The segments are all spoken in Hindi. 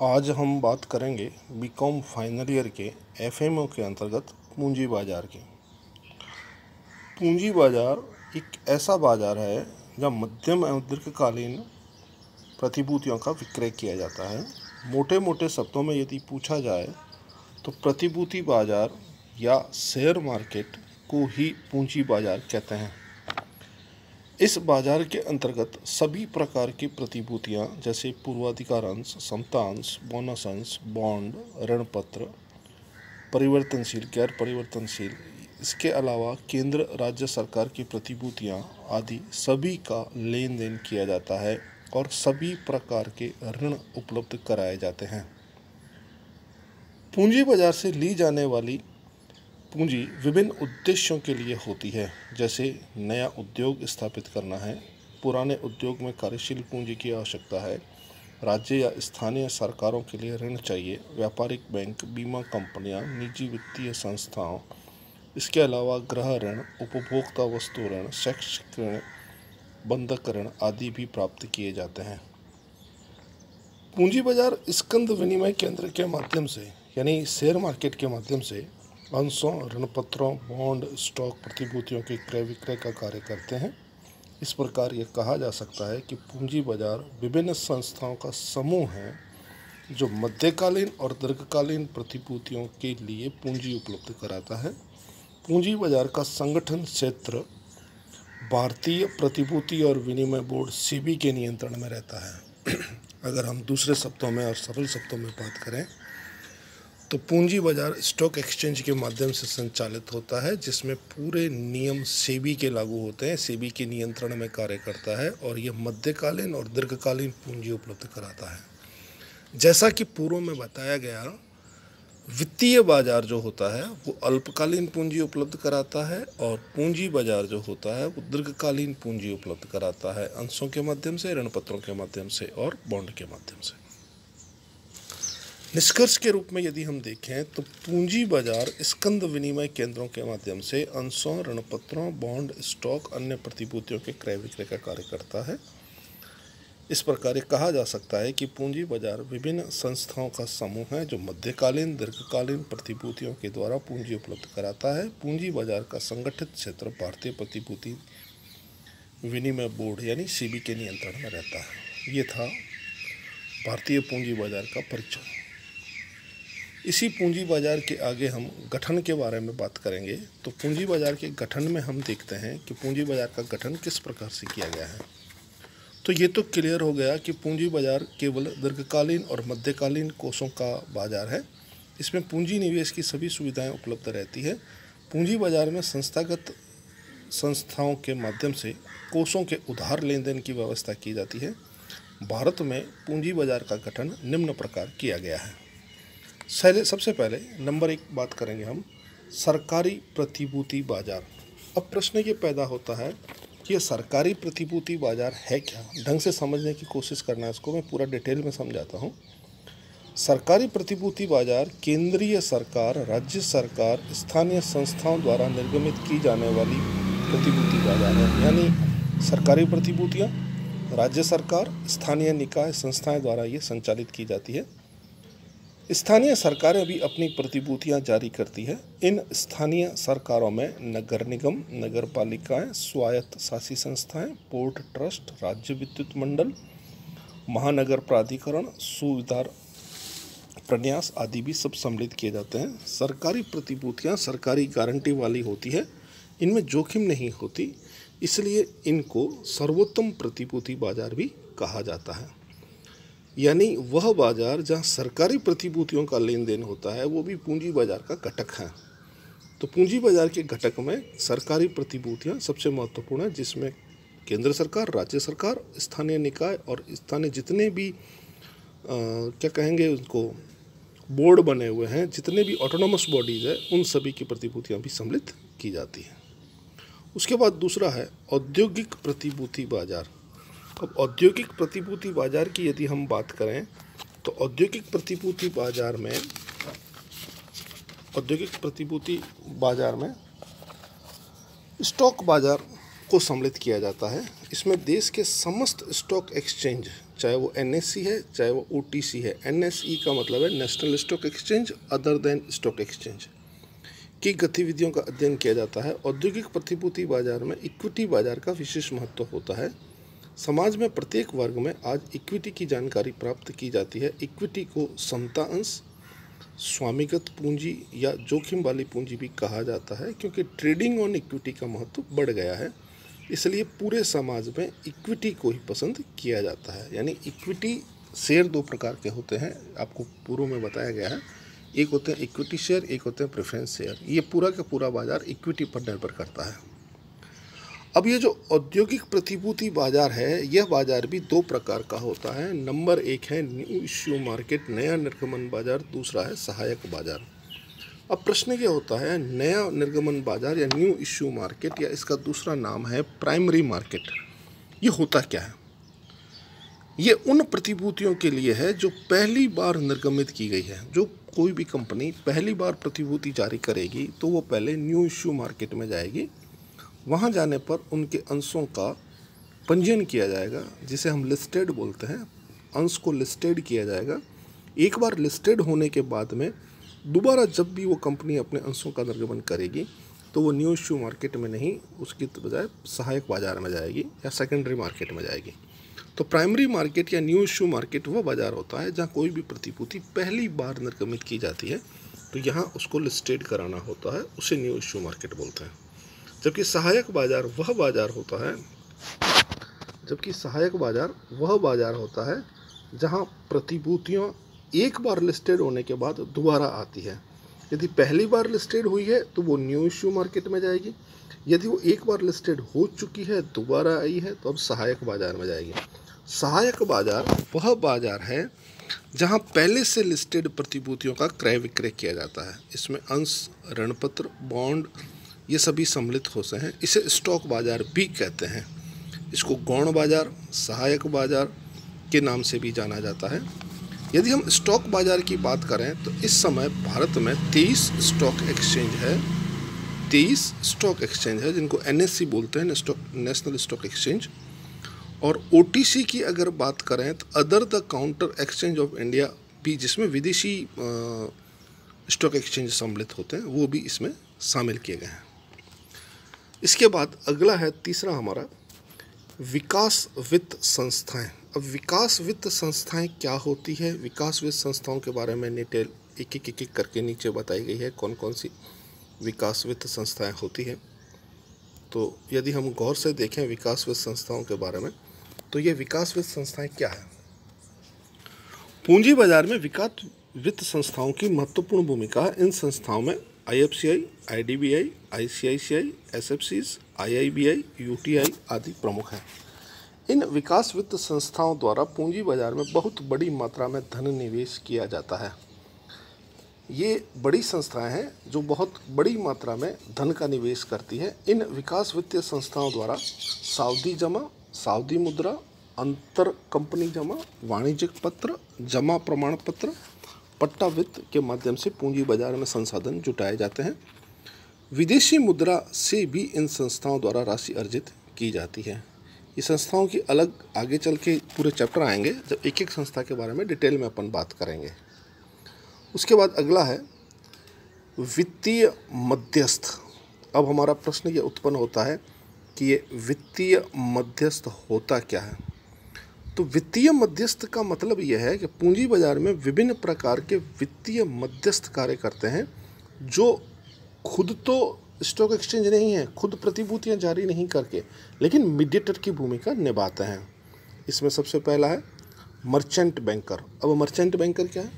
आज हम बात करेंगे बीकॉम फाइनल ईयर के एफएमओ के अंतर्गत पूंजी बाजार की। पूंजी बाजार एक ऐसा बाजार है जहाँ मध्यम एवं दीर्घकालीन प्रतिभूतियों का विक्रय किया जाता है। मोटे मोटे शब्दों में यदि पूछा जाए तो प्रतिभूति बाजार या शेयर मार्केट को ही पूंजी बाजार कहते हैं। इस बाजार के अंतर्गत सभी प्रकार की प्रतिभूतियां जैसे पूर्वाधिकार अंश, समता अंश, बोनस अंश, बॉन्ड, ऋण पत्र, परिवर्तनशील, गैर परिवर्तनशील, इसके अलावा केंद्र राज्य सरकार की प्रतिभूतियां आदि सभी का लेन देन किया जाता है और सभी प्रकार के ऋण उपलब्ध कराए जाते हैं। पूंजी बाजार से ली जाने वाली पूंजी विभिन्न उद्देश्यों के लिए होती है, जैसे नया उद्योग स्थापित करना है, पुराने उद्योग में कार्यशील पूंजी की आवश्यकता है, राज्य या स्थानीय सरकारों के लिए ऋण चाहिए, व्यापारिक बैंक, बीमा कंपनियां, निजी वित्तीय संस्थाओं, इसके अलावा गृह ऋण, उपभोक्ता वस्तु ऋण, शैक्षिक ऋण, बंधक ऋण आदि भी प्राप्त किए जाते हैं। पूंजी बाजार स्कंद विनिमय केंद्र के माध्यम से यानी शेयर मार्केट के माध्यम से अंशों, ऋणपत्रों, बॉन्ड, स्टॉक, प्रतिभूतियों के क्रय विक्रय का कार्य करते हैं। इस प्रकार यह कहा जा सकता है कि पूंजी बाजार विभिन्न संस्थाओं का समूह है जो मध्यकालीन और दीर्घकालीन प्रतिभूतियों के लिए पूंजी उपलब्ध कराता है। पूंजी बाजार का संगठन क्षेत्र भारतीय प्रतिभूति और विनिमय बोर्ड सेबी के नियंत्रण में रहता है। अगर हम दूसरे शब्दों में और सरल शब्दों में बात करें तो पूंजी बाजार स्टॉक एक्सचेंज के माध्यम से संचालित होता है, जिसमें पूरे नियम सेबी के लागू होते हैं, सेबी के नियंत्रण में कार्य करता है और यह मध्यकालीन और दीर्घकालीन पूंजी उपलब्ध कराता है। जैसा कि पूर्व में बताया गया, वित्तीय बाजार जो होता है वो अल्पकालीन पूंजी उपलब्ध कराता है और पूंजी बाजार जो होता है वो दीर्घकालीन पूंजी उपलब्ध कराता है, अंशों के माध्यम से, ऋण पत्रों के माध्यम से और बॉन्ड के माध्यम से। निष्कर्ष के रूप में यदि हम देखें तो पूंजी बाजार स्कंद विनिमय केंद्रों के माध्यम से अंशों, ऋणपत्रों, बॉन्ड, स्टॉक, अन्य प्रतिभूतियों के क्रय विक्रय का कार्य करता है। इस प्रकार कहा जा सकता है कि पूंजी बाजार विभिन्न संस्थाओं का समूह है जो मध्यकालीन, दीर्घकालीन प्रतिभूतियों के द्वारा पूंजी उपलब्ध कराता है। पूंजी बाजार का संगठित क्षेत्र भारतीय प्रतिभूति विनिमय बोर्ड यानी सेबी के नियंत्रण में रहता है। ये था भारतीय पूंजी बाजार का परिचय। इसी पूंजी बाजार के आगे हम गठन के बारे में बात करेंगे। तो पूंजी बाजार के गठन में हम देखते हैं कि पूंजी बाजार का गठन किस प्रकार से किया गया है। तो ये तो क्लियर हो गया कि पूंजी बाजार केवल दीर्घकालीन और मध्यकालीन कोषों का बाजार है। इसमें पूंजी निवेश की सभी सुविधाएं उपलब्ध रहती है। पूंजी बाजार में संस्थागत संस्थाओं के माध्यम से कोषों के उधार लेन देन की व्यवस्था की जाती है। भारत में पूंजी बाजार का गठन निम्न प्रकार किया गया है। सबसे पहले नंबर 1 बात करेंगे हम सरकारी प्रतिभूति बाजार। अब प्रश्न ये पैदा होता है कि यह सरकारी प्रतिभूति बाजार है क्या। ढंग से समझने की कोशिश करना है, इसको मैं पूरा डिटेल में समझाता हूँ। सरकारी प्रतिभूति बाजार केंद्रीय सरकार, राज्य सरकार, स्थानीय संस्थाओं द्वारा निर्गमित की जाने वाली प्रतिभूति बाजार है। यानी सरकारी प्रतिभूतियाँ राज्य सरकार, स्थानीय निकाय, संस्थाएं द्वारा ये संचालित की जाती है। स्थानीय सरकारें भी अपनी प्रतिभूतियां जारी करती है। इन स्थानीय सरकारों में नगर निगम, नगर पालिकाएं, स्वायत्त शासी संस्थाएं, पोर्ट ट्रस्ट, राज्य विद्युत मंडल, महानगर प्राधिकरण, सुविधा प्रन्यास आदि भी सब सम्मिलित किए जाते हैं। सरकारी प्रतिभूतियां सरकारी गारंटी वाली होती है, इनमें जोखिम नहीं होती, इसलिए इनको सर्वोत्तम प्रतिभूति बाजार भी कहा जाता है। यानी वह बाजार जहां सरकारी प्रतिभूतियों का लेन देन होता है वो भी पूंजी बाजार का घटक है। तो पूंजी बाजार के घटक में सरकारी प्रतिभूतियां सबसे महत्वपूर्ण है, जिसमें केंद्र सरकार, राज्य सरकार, स्थानीय निकाय और स्थानीय जितने भी क्या कहेंगे उनको बोर्ड बने हुए हैं, जितने भी ऑटोनोमस बॉडीज़ है, उन सभी की प्रतिभूतियाँ भी सम्मिलित की जाती हैं। उसके बाद दूसरा है औद्योगिक प्रतिभूति बाजार। अब औद्योगिक प्रतिभूति बाजार की यदि हम बात करें तो औद्योगिक प्रतिभूति बाजार में स्टॉक बाजार को सम्मिलित किया जाता है। इसमें देश के समस्त स्टॉक एक्सचेंज, चाहे वो NSE है चाहे वो OTC है, NSE का मतलब है national stock exchange other than stock exchange, की गतिविधियों का अध्ययन किया जाता है। औद्योगिक प्रतिभूति बाजार में इक्विटी बाजार का विशेष महत्व होता है। समाज में प्रत्येक वर्ग में आज इक्विटी की जानकारी प्राप्त की जाती है। इक्विटी को समता अंश, स्वामिगत पूंजी या जोखिम वाली पूंजी भी कहा जाता है, क्योंकि ट्रेडिंग ऑन इक्विटी का महत्व बढ़ गया है, इसलिए पूरे समाज में इक्विटी को ही पसंद किया जाता है। यानी इक्विटी शेयर दो प्रकार के होते हैं, आपको पूर्व में बताया गया है। एक होते हैं इक्विटी शेयर, एक होते हैं प्रेफरेंस शेयर। ये पूरा का पूरा बाजार इक्विटी पर निर्भर करता है। अब ये जो औद्योगिक प्रतिभूति बाजार है, यह बाजार भी दो प्रकार का होता है। नंबर एक है न्यू इश्यू मार्केट, नया निर्गमन बाजार। दूसरा है सहायक बाजार। अब प्रश्न ये होता है, नया निर्गमन बाजार या न्यू इश्यू मार्केट, या इसका दूसरा नाम है प्राइमरी मार्केट, ये होता क्या है? ये उन प्रतिभूतियों के लिए है जो पहली बार निर्गमित की गई है। जो कोई भी कंपनी पहली बार प्रतिभूति जारी करेगी तो वो पहले न्यू इश्यू मार्केट में जाएगी। वहाँ जाने पर उनके अंशों का पंजीयन किया जाएगा, जिसे हम लिस्टेड बोलते हैं। अंश को लिस्टेड किया जाएगा। एक बार लिस्टेड होने के बाद में दोबारा जब भी वो कंपनी अपने अंशों का निर्गमन करेगी तो वो न्यू इश्यू मार्केट में नहीं, उसकी बजाय सहायक बाजार में जाएगी या सेकेंडरी मार्केट में जाएगी। तो प्राइमरी मार्केट या न्यू इश्यू मार्केट वह बाजार होता है जहाँ कोई भी प्रतिभूति पहली बार निर्गमित की जाती है, तो यहाँ उसको लिस्टेड कराना होता है, उसे न्यू इश्यू मार्केट बोलते हैं। जबकि सहायक बाजार वह बाजार होता है जहाँ प्रतिभूतियाँ एक बार लिस्टेड होने के बाद दोबारा आती है। यदि पहली बार लिस्टेड हुई है तो वो न्यू इश्यू मार्केट में जाएगी। यदि वो एक बार लिस्टेड हो चुकी है, दोबारा आई है, तो अब सहायक बाजार में जाएगी। सहायक बाजार वह बाजार है जहां पहले से लिस्टेड प्रतिभूतियों का क्रय विक्रय किया जाता है। इसमें अंश, ऋणपत्र, बॉन्ड ये सभी सम्मिलित होते हैं। इसे स्टॉक बाजार भी कहते हैं। इसको गौण बाजार, सहायक बाजार के नाम से भी जाना जाता है। यदि हम स्टॉक बाजार की बात करें तो इस समय भारत में 23 स्टॉक एक्सचेंज है जिनको NSE बोलते हैं, नेशनल स्टॉक एक्सचेंज। और OTC की अगर बात करें तो other the counter exchange of India भी, जिसमें विदेशी स्टॉक एक्सचेंज सम्मिलित होते हैं, वो भी इसमें शामिल किए गए हैं। इसके बाद अगला है तीसरा हमारा विकास वित्त संस्थाएं। अब विकास वित्त संस्थाएं क्या होती है? विकास वित्त संस्थाओं के बारे में डिटेल एक एक करके नीचे बताई गई है कौन कौन सी विकास वित्त संस्थाएं होती हैं। तो यदि हम गौर से देखें विकास वित्त संस्थाओं के बारे में, तो ये विकास वित्त संस्थाएं क्या है? पूंजी बाजार में विकास वित्त संस्थाओं की महत्वपूर्ण भूमिका है। इन संस्थाओं में IFCI, IDBI, ICICI, SFCs, IIBI, UTI आदि प्रमुख हैं। इन विकास वित्त संस्थाओं द्वारा पूंजी बाजार में बहुत बड़ी मात्रा में धन निवेश किया जाता है। ये बड़ी संस्थाएं हैं जो बहुत बड़ी मात्रा में धन का निवेश करती है। इन विकास वित्तीय संस्थाओं द्वारा सावधि जमा, सावधि मुद्रा, अंतर कंपनी जमा, वाणिज्यिक पत्र, जमा प्रमाण पत्र, पट्टा वित्त के माध्यम से पूंजी बाजार में संसाधन जुटाए जाते हैं। विदेशी मुद्रा से भी इन संस्थाओं द्वारा राशि अर्जित की जाती है। ये संस्थाओं की अलग आगे चल के पूरे चैप्टर आएंगे जब एक एक संस्था के बारे में डिटेल में अपन बात करेंगे। उसके बाद अगला है वित्तीय मध्यस्थ। अब हमारा प्रश्न ये उत्पन्न होता है कि ये वित्तीय मध्यस्थ होता क्या है? तो वित्तीय मध्यस्थ का मतलब यह है कि पूंजी बाजार में विभिन्न प्रकार के वित्तीय मध्यस्थ कार्य करते हैं जो खुद तो स्टॉक एक्सचेंज नहीं है, खुद प्रतिभूतियां जारी नहीं करके, लेकिन मीडिएटर की भूमिका निभाते हैं। इसमें सबसे पहला है मर्चेंट बैंकर। अब मर्चेंट बैंकर क्या है?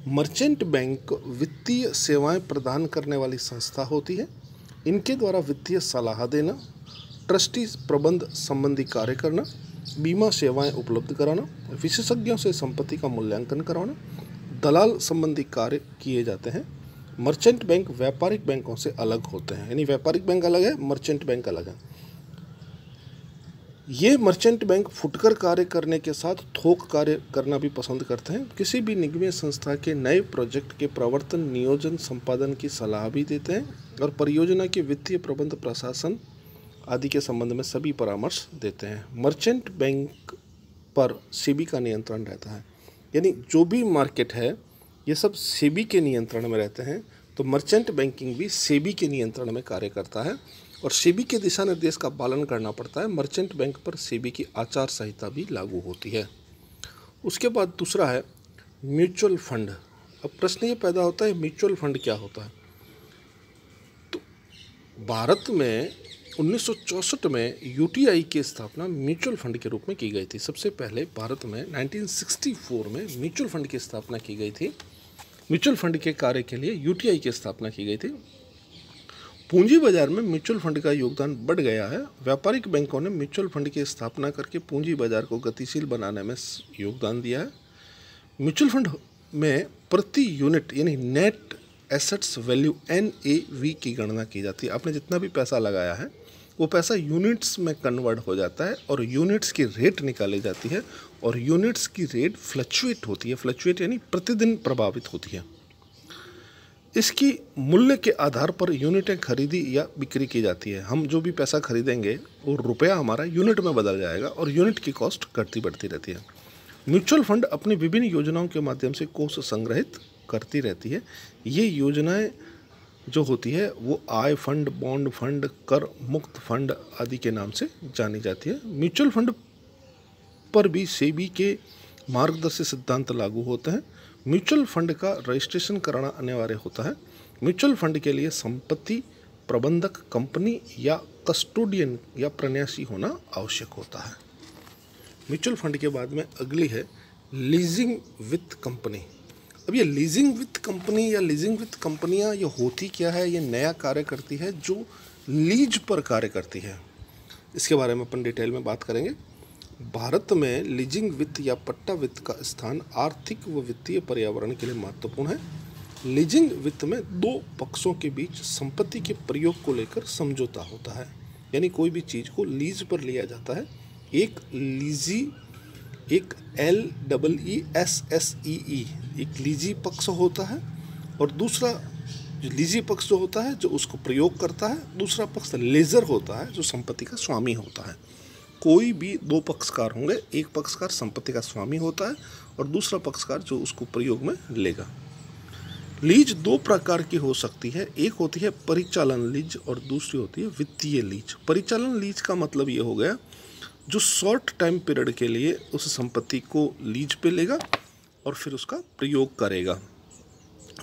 मर्चेंट बैंक वित्तीय सेवाएं प्रदान करने वाली संस्था होती है। इनके द्वारा वित्तीय सलाह देना, ट्रस्टी प्रबंध संबंधी कार्य करना, बीमा सेवाएं उपलब्ध कराना, विशेषज्ञों से संपत्ति का मूल्यांकन करवाना, दलाल संबंधी कार्य किए जाते हैं। मर्चेंट बैंक व्यापारिक बैंकों से अलग होते हैं, यानी व्यापारिक बैंक अलग है, मर्चेंट बैंक अलग है। ये मर्चेंट बैंक फुटकर कार्य करने के साथ थोक कार्य करना भी पसंद करते हैं। किसी भी निगमीय संस्था के नए प्रोजेक्ट के प्रवर्तन, नियोजन, संपादन की सलाह भी देते हैं और परियोजना के वित्तीय प्रबंध, प्रशासन आदि के संबंध में सभी परामर्श देते हैं। मर्चेंट बैंक पर सेबी का नियंत्रण रहता है, यानी जो भी मार्केट है ये सब सेबी के नियंत्रण में रहते हैं। तो मर्चेंट बैंकिंग भी सेबी के नियंत्रण में कार्य करता है और सेबी के दिशा निर्देश का पालन करना पड़ता है। मर्चेंट बैंक पर सेबी की आचार संहिता भी लागू होती है। उसके बाद दूसरा है म्यूचुअल फंड। अब प्रश्न ये पैदा होता है म्यूचुअल फंड क्या होता है। तो भारत में 1964 में यूटीआई की स्थापना म्यूचुअल फंड के रूप में की गई थी। सबसे पहले भारत में 1964 में म्यूचुअल फंड की स्थापना की गई थी। म्यूचुअल फंड के कार्य के लिए यूटीआई की स्थापना की गई थी। पूंजी बाजार में म्यूचुअल फंड का योगदान बढ़ गया है। व्यापारिक बैंकों ने म्यूचुअल फंड की स्थापना करके पूंजी बाजार को गतिशील बनाने में योगदान दिया है। म्यूचुअल फंड में प्रति यूनिट यानी नेट एसेट्स वैल्यू NAV की गणना की जाती है। आपने जितना भी पैसा लगाया है वो पैसा यूनिट्स में कन्वर्ट हो जाता है और यूनिट्स की रेट निकाली जाती है और यूनिट्स की रेट फ्लक्चुएट होती है। फ्लक्चुएट यानी प्रतिदिन प्रभावित होती है। इसकी मूल्य के आधार पर यूनिटें खरीदी या बिक्री की जाती है। हम जो भी पैसा खरीदेंगे वो रुपया हमारा यूनिट में बदल जाएगा और यूनिट की कॉस्ट घटती बढ़ती रहती है। म्यूचुअल फंड अपनी विभिन्न योजनाओं के माध्यम से कोष संग्रहित करती रहती है। ये योजनाएं जो होती है वो आय फंड, बॉन्ड फंड, कर मुक्त फंड आदि के नाम से जानी जाती है। म्यूचुअल फंड पर भी सेबी के मार्गदर्शी सिद्धांत लागू होते हैं। म्यूचुअल फंड का रजिस्ट्रेशन कराना अनिवार्य होता है। म्यूचुअल फंड के लिए संपत्ति प्रबंधक कंपनी या कस्टोडियन या प्रन्यासी होना आवश्यक होता है। म्यूचुअल फंड के बाद में अगली है लीजिंग वित्त कंपनी। अब ये लीजिंग वित्त कंपनी या लीजिंग वित्त कंपनियां ये होती क्या है, ये नया कार्य करती है जो लीज पर कार्य करती है। इसके बारे में अपन डिटेल में बात करेंगे। भारत में लीजिंग वित्त या पट्टा वित्त का स्थान आर्थिक व वित्तीय पर्यावरण के लिए महत्वपूर्ण है। लीजिंग वित्त में दो पक्षों के बीच संपत्ति के प्रयोग को लेकर समझौता होता है, यानी कोई भी चीज़ को लीज पर लिया जाता है। एक लीजी, एक LEESSEE एक लीजी पक्ष होता है और दूसरा जो लीजी पक्ष जो होता है जो उसको प्रयोग करता है, दूसरा पक्ष लेजर होता है जो संपत्ति का स्वामी होता है। कोई भी दो पक्षकार होंगे, एक पक्षकार संपत्ति का स्वामी होता है और दूसरा पक्षकार जो उसको प्रयोग में लेगा। लीज दो प्रकार की हो सकती है, एक होती है परिचालन लीज और दूसरी होती है वित्तीय लीज। परिचालन लीज का मतलब ये हो गया जो शॉर्ट टाइम पीरियड के लिए उस संपत्ति को लीज पे लेगा और फिर उसका प्रयोग करेगा,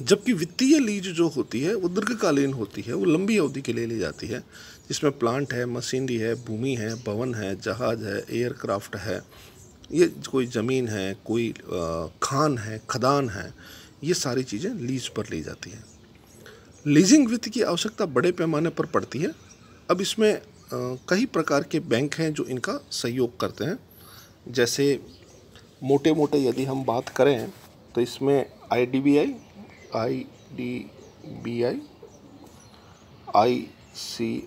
जबकि वित्तीय लीज जो होती है वो दीर्घकालीन होती है, वो लंबी अवधि के लिए ली जाती है, जिसमें प्लांट है, मशीनरी है, भूमि है, भवन है, जहाज है, एयरक्राफ्ट है, ये कोई ज़मीन है, कोई खान है, खदान है, ये सारी चीज़ें लीज पर ली जाती हैं। लीजिंग वित्त की आवश्यकता बड़े पैमाने पर पड़ती है। अब इसमें कई प्रकार के बैंक हैं जो इनका सहयोग करते हैं। जैसे मोटे मोटे यदि हम बात करें तो इसमें IDBI, ICICI,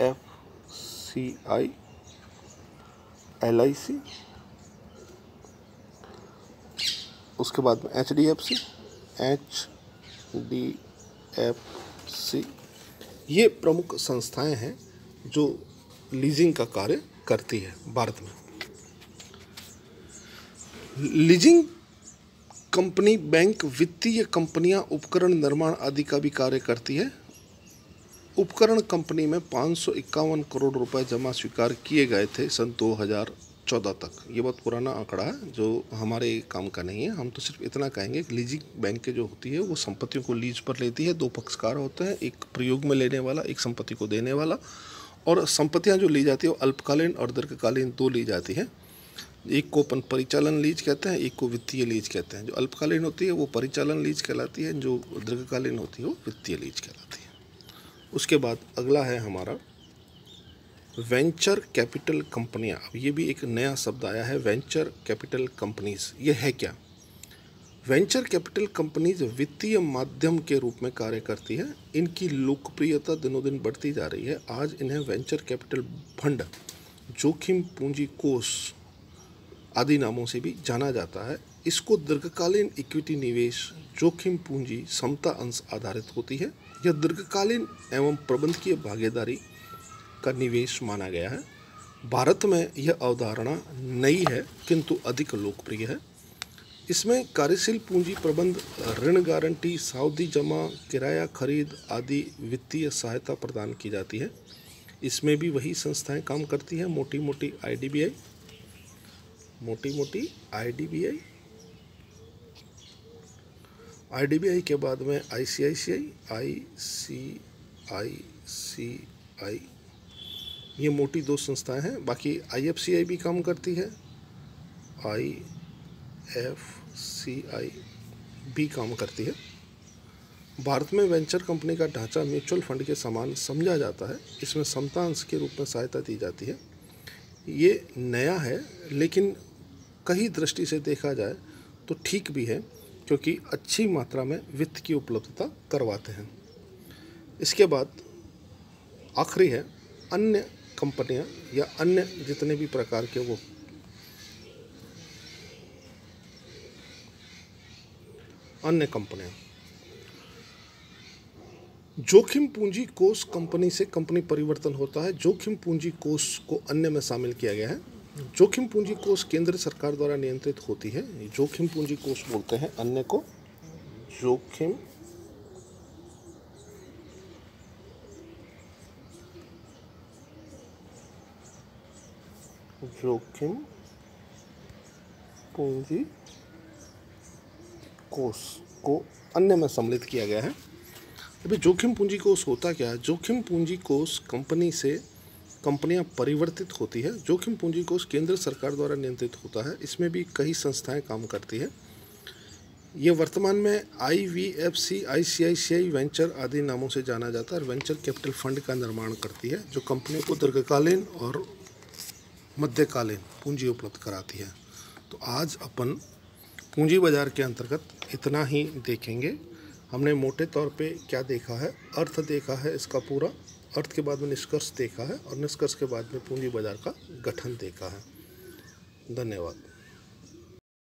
IFCI, LIC, उसके बाद में HDFC, ये प्रमुख संस्थाएं हैं जो लीजिंग का कार्य करती है भारत में। लीजिंग कंपनी बैंक, वित्तीय कंपनियां, उपकरण निर्माण आदि का भी कार्य करती है। उपकरण कंपनी में 551 करोड़ रुपए जमा स्वीकार किए गए थे सन 2014 तक। ये बहुत पुराना आंकड़ा है जो हमारे काम का नहीं है। हम तो सिर्फ इतना कहेंगे कि लीजिंग बैंक के जो होती है वो संपत्तियों को लीज पर लेती है। दो पक्षकार होते हैं, एक प्रयोग में लेने वाला, एक संपत्ति को देने वाला। और संपत्तियां जो ली जाती है वो अल्पकालीन और दीर्घकालीन दो ली जाती हैं। एक को अपन परिचालन लीज कहते हैं, एक को वित्तीय लीज कहते हैं। जो अल्पकालीन होती है वो परिचालन लीज कहलाती है, जो दीर्घकालीन होती है वो वित्तीय लीज कहलाती है। उसके बाद अगला है हमारा वेंचर कैपिटल कंपनियां। अब ये भी एक नया शब्द आया है, वेंचर कैपिटल कंपनीज। ये है क्या? वेंचर कैपिटल कंपनीज वित्तीय माध्यम के रूप में कार्य करती है। इनकी लोकप्रियता दिनों दिन बढ़ती जा रही है। आज इन्हें वेंचर कैपिटल फंड, जोखिम पूंजी कोष आदि नामों से भी जाना जाता है। इसको दीर्घकालीन इक्विटी निवेश, जोखिम पूंजी, समता अंश आधारित होती है। यह दीर्घकालीन एवं प्रबंधकीय भागीदारी का निवेश माना गया है। भारत में यह अवधारणा नई है किंतु अधिक लोकप्रिय है। इसमें कार्यशील पूंजी प्रबंध, ऋण गारंटी, सावधि जमा, किराया खरीद आदि वित्तीय सहायता प्रदान की जाती है। इसमें भी वही संस्थाएं काम करती हैं, मोटी मोटी आईडीबीआई के बाद में आईसीआईसीआई, ये मोटी 2 संस्थाएं हैं। बाकी आईएफसीआई भी काम करती है, आईएफसीआई भी काम करती है। भारत में वेंचर कंपनी का ढांचा म्यूचुअल फंड के समान समझा जाता है। इसमें समता अंश के रूप में सहायता दी जाती है। ये नया है, लेकिन कई दृष्टि से देखा जाए तो ठीक भी है, क्योंकि अच्छी मात्रा में वित्त की उपलब्धता करवाते हैं। इसके बाद आखिरी है अन्य कंपनियां या अन्य जितने भी प्रकार के वो अन्य कंपनियां। जोखिम पूंजी कोष कंपनी से कंपनी परिवर्तन होता है। जोखिम पूंजी कोष को अन्य में शामिल किया गया है। जोखिम पूंजी कोष केंद्र सरकार द्वारा नियंत्रित होती है। जोखिम पूंजी कोष बोलते हैं अन्य को। जोखिम पूंजी कोष को अन्य में सम्मिलित किया गया है। अभी जोखिम पूंजी कोष होता क्या है? जोखिम पूंजी कोष कंपनी से कंपनियां परिवर्तित होती है। जोखिम पूंजी कोष केंद्र सरकार द्वारा नियंत्रित होता है। इसमें भी कई संस्थाएं काम करती है। ये वर्तमान में आईवीएफसी, आईसीआईसीआई वेंचर आदि नामों से जाना जाता है और वेंचर कैपिटल फंड का निर्माण करती है, जो कंपनियों को दीर्घकालीन और मध्यकालीन पूंजी उपलब्ध कराती है। तो आज अपन पूंजी बाजार के अंतर्गत इतना ही देखेंगे। हमने मोटे तौर पे क्या देखा है, अर्थ देखा है इसका पूरा, अर्थ के बाद में निष्कर्ष देखा है और निष्कर्ष के बाद में पूंजी बाजार का गठन देखा है। धन्यवाद।